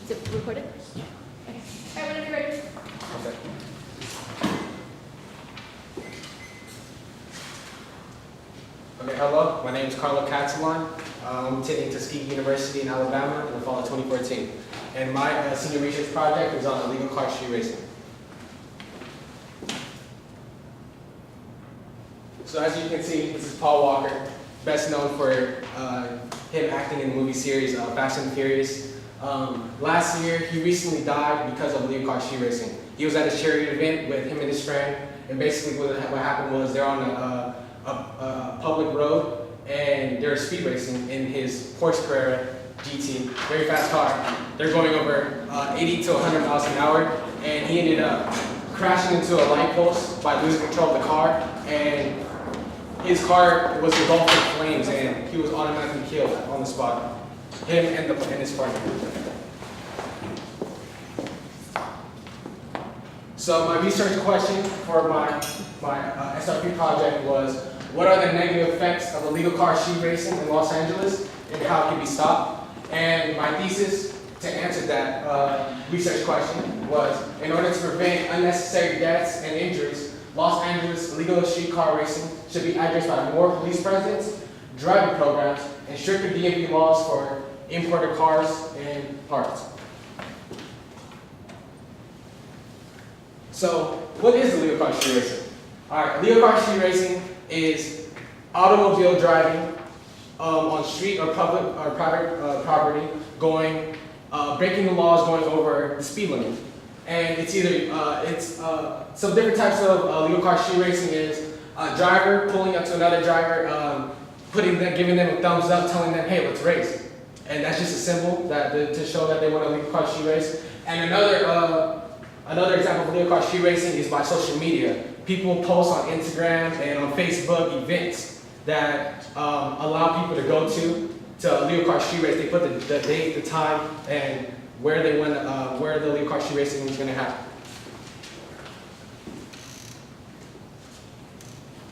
Is it recorded? Yeah. Okay. All right, whenever you're ready. Okay. Okay, hello. My name is Carlo Catalan. I'm attending Tuskegee University in Alabama in the fall of 2014. And my senior research project is on illegal car street racing. So as you can see, this is Paul Walker, best known for him acting in the movie series Fast and Furious. Last year, he recently died because of illegal car street racing. He was at a charity event with him and his friend, and basically what happened was they're on a public road, and they're speed racing in his Porsche Carrera GT, very fast car. They're going over 80 to 100 miles an hour, and he ended up crashing into a light post by losing control of the car, and his car was engulfed in flames, and he was automatically killed on the spot. Him and his partner. So my research question for my SRP project was, what are the negative effects of illegal car street racing in Los Angeles, and how it can be stopped? And my thesis to answer that research question was, in order to prevent unnecessary deaths and injuries, Los Angeles illegal street car racing should be addressed by more police presence, driving programs, and stricter DMV laws for imported cars and parts. So, what is illegal car street racing? Alright, illegal car street racing is automobile driving on street or public or private property, breaking the laws, going over the speed limit. And it's either, some different types of illegal car street racing is a driver pulling up to another driver, giving them a thumbs up, telling them, hey, let's race. And that's just a symbol to show that they want to illegal car street race. And another example of illegal car street racing is by social media. People post on Instagram and on Facebook events that allow people to go to illegal car street race. They put the date, the time, and where the illegal car street racing is going to happen.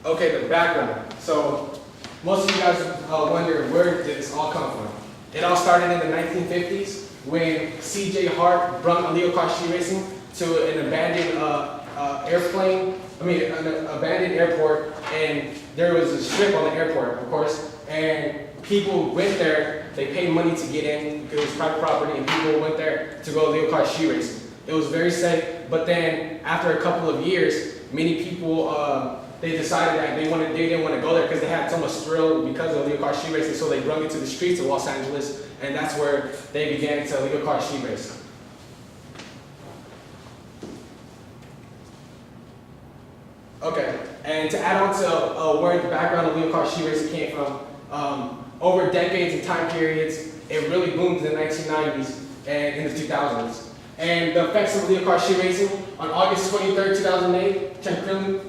Okay, the background. So most of you guys wonder, where did this all come from? It all started in the 1950s when C.J. Hart brought illegal car street racing to an abandoned an abandoned airport, and there was a strip on the airport, of course, and people went there. They paid money to get in because it was private property, and people went there to go illegal car street racing. It was very safe, but then after a couple of years, many people they decided that they didn't want to go there because they had so much thrill because of illegal car street racing, so they brought it to the streets of Los Angeles, and that's where they began to illegal car street racing. Okay, and to add on to where the background of illegal car street racing came from, over decades and time periods, it really boomed in the 1990s and in the 2000s. And the effects of illegal car street racing, on August 23rd, 2008,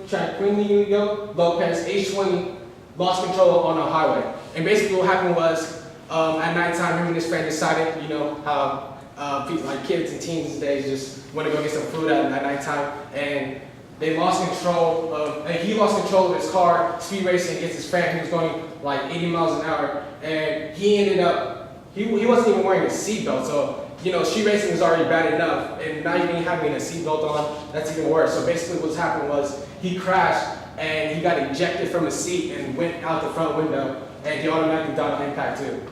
Tranquilio Lopez, age 20, lost control on a highway. And basically what happened was, at nighttime, him and his friend decided, you know, how people, like kids and teens these days just want to go get some food at nighttime, and they lost control of, and he lost control of his car, speed racing against his friend who was going like 80 miles an hour, and he ended up, he wasn't even wearing a seatbelt, so, you know, street racing is already bad enough, and now even having a seatbelt on, that's even worse. So basically what's happened was, he crashed, and he got ejected from the seat and went out the front window, and he automatically died on impact too.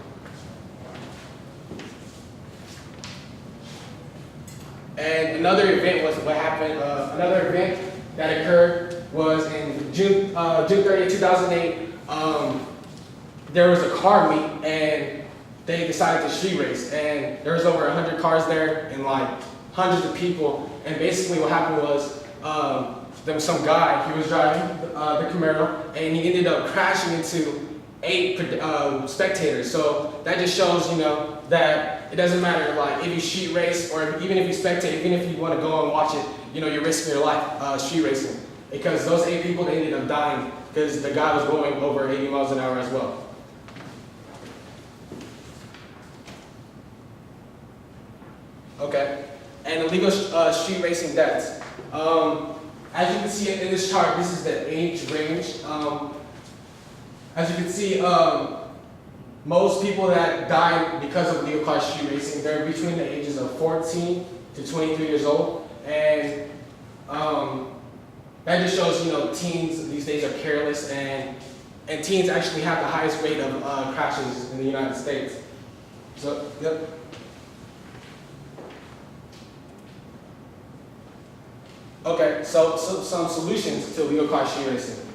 And another event was what happened, another event that occurred was in June 30th, 2008, there was a car meet, and they decided to street race, and there was over 100 cars there and like hundreds of people, and basically what happened was there was some guy, he was driving the Camaro, and he ended up crashing into 8 spectators. So that just shows, you know, that it doesn't matter like if you street race or even if you spectate, even if you want to go and watch it, you know, you're risking your life street racing, because those 8 people, they ended up dying because the guy was going over 80 miles an hour as well. Okay, and illegal street racing deaths. As you can see in this chart, this is the age range. As you can see, most people that die because of illegal car street racing, they're between the ages of 14 to 23 years old. And that just shows, teens these days are careless, and teens actually have the highest rate of crashes in the United States. So, yep. Okay, so some solutions to illegal car street racing.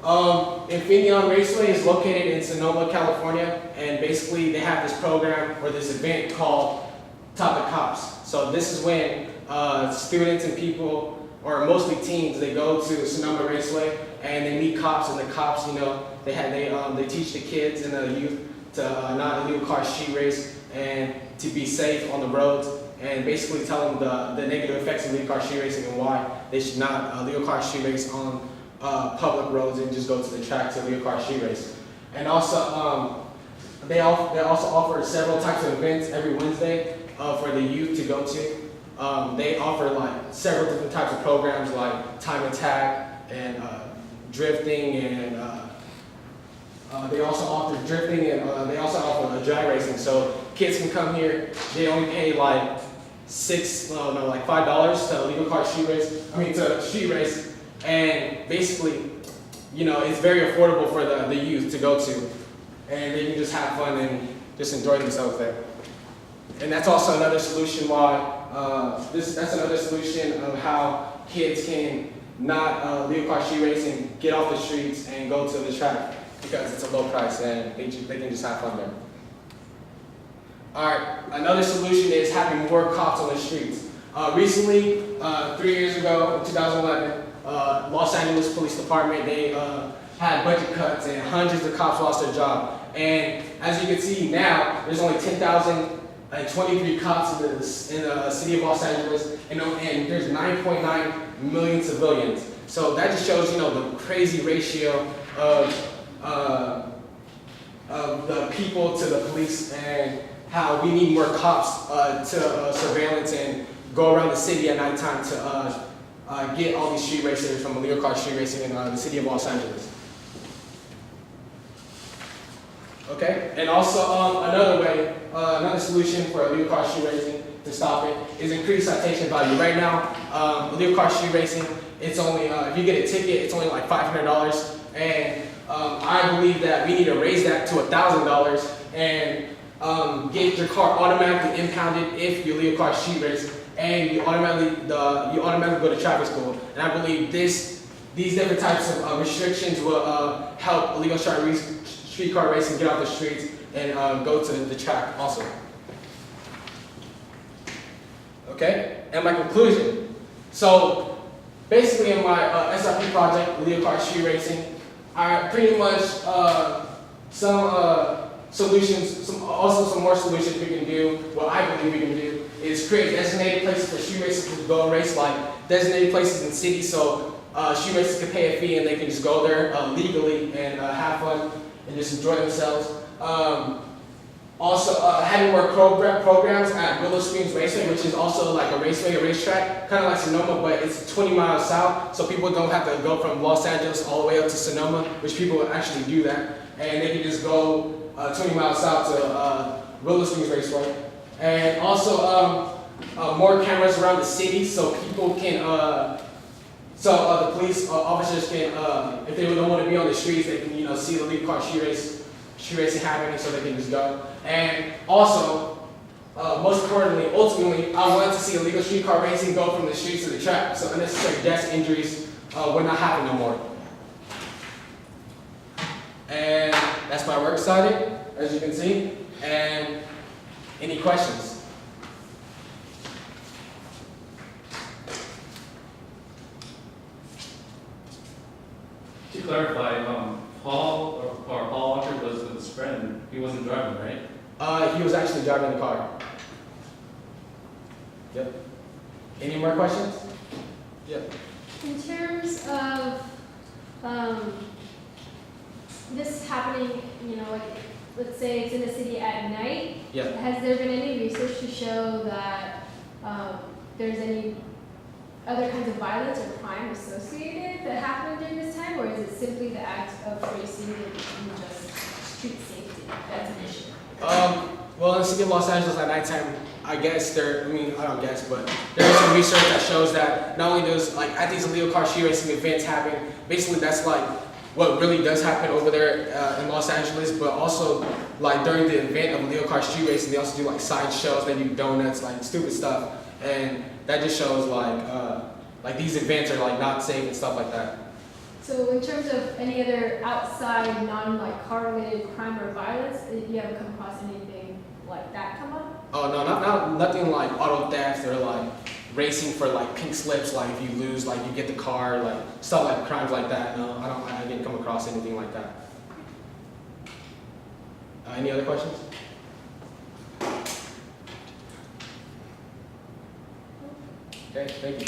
Infineon Raceway is located in Sonoma, California, and basically they have this program or this event called Top the Cops. So this is when students and people, or mostly teens, they go to Sonoma Raceway and they meet cops, and the cops, they teach the kids and the youth to not illegal car street race and to be safe on the roads, and basically tell them the negative effects of illegal car street racing and why they should not illegal car street race on public roads and just go to the track to illegal car street race. And also, they also offer several types of events every Wednesday for the youth to go to. They offer like several different types of programs like time attack and drifting, and they also offer drifting, and they also offer drag racing. So kids can come here. They only pay like $5 to illegal car street race. To street race, and basically, it's very affordable for the youth to go to, and they can just have fun and just enjoy themselves there. And that's also another solution that's another solution of how kids can not illegal car street racing, get off the streets and go to the track, because it's a low price and they can just have fun there. Alright, another solution is having more cops on the streets. Recently, 3 years ago, in 2011, Los Angeles Police Department, they had budget cuts and hundreds of cops lost their job. And as you can see now, there's only 10,023 cops in the city of Los Angeles, and there's 9.9 million civilians. So that just shows, the crazy ratio of the people to the police, and how we need more cops to surveillance and go around the city at nighttime to get all these street racers from illegal car street racing in the city of Los Angeles. Okay, and also another solution for illegal car street racing to stop it is increase citation value. Right now, illegal car street racing, it's only if you get a ticket, it's only like $500, and I believe that we need to raise that to $1,000 and get your car automatically impounded if you illegal car street race, and you automatically go to traffic school. And I believe these different types of restrictions will help illegal street car racing get off the streets and go to the track also. Okay, and my conclusion. So basically, in my SRP project, illegal car street racing, I pretty much some solutions, some more solutions we can do. What I believe we can do is create designated places for street racers to go and race, like designated places in cities, so street racers can pay a fee and they can just go there legally and have fun and just enjoy themselves. Also, having more programs at Willow Springs Raceway, which is also like a racetrack, kind of like Sonoma, but it's 20 miles south, so people don't have to go from Los Angeles all the way up to Sonoma, which people actually do that, and they can just go 20 miles south to Willow Springs Raceway. And also more cameras around the city, so people can, the police officers can, if they don't want to be on the streets, they can see the legal car street racing happening, so they can just go. And also, most importantly, ultimately, I want to see illegal street car racing go from the streets to the track, so unnecessary deaths, injuries will not happen no more. And that's my work started, as you can see. And any questions? To clarify, Paul Walker was with his friend. He wasn't driving, right? He was actually driving the car. Yep. Any more questions? Yep. In terms of this happening, let's say it's in a city at night, Yep. has there been any research to show that there's any other kinds of violence or crime associated that happened during this time, or is it simply the act of racing and just street safety, that's an issue? Well, in the city of Los Angeles at nighttime, I guess I don't guess, but there's some research that shows that not only does, like, at these illegal car street racing events happen, basically that's like what really does happen over there in Los Angeles, but also, like, during the event of illegal car street racing, they also do, like, side shows, they do donuts, like, stupid stuff, and that just shows, like these events are, like, not safe and stuff like that. So in terms of any other outside, non-like car-related crime or violence, you haven't come across anything like that come up? Oh no, nothing like auto theft or like racing for like pink slips. Like if you lose, like you get the car, like stuff like crimes like that. No, I didn't come across anything like that. Any other questions? Okay, thank you.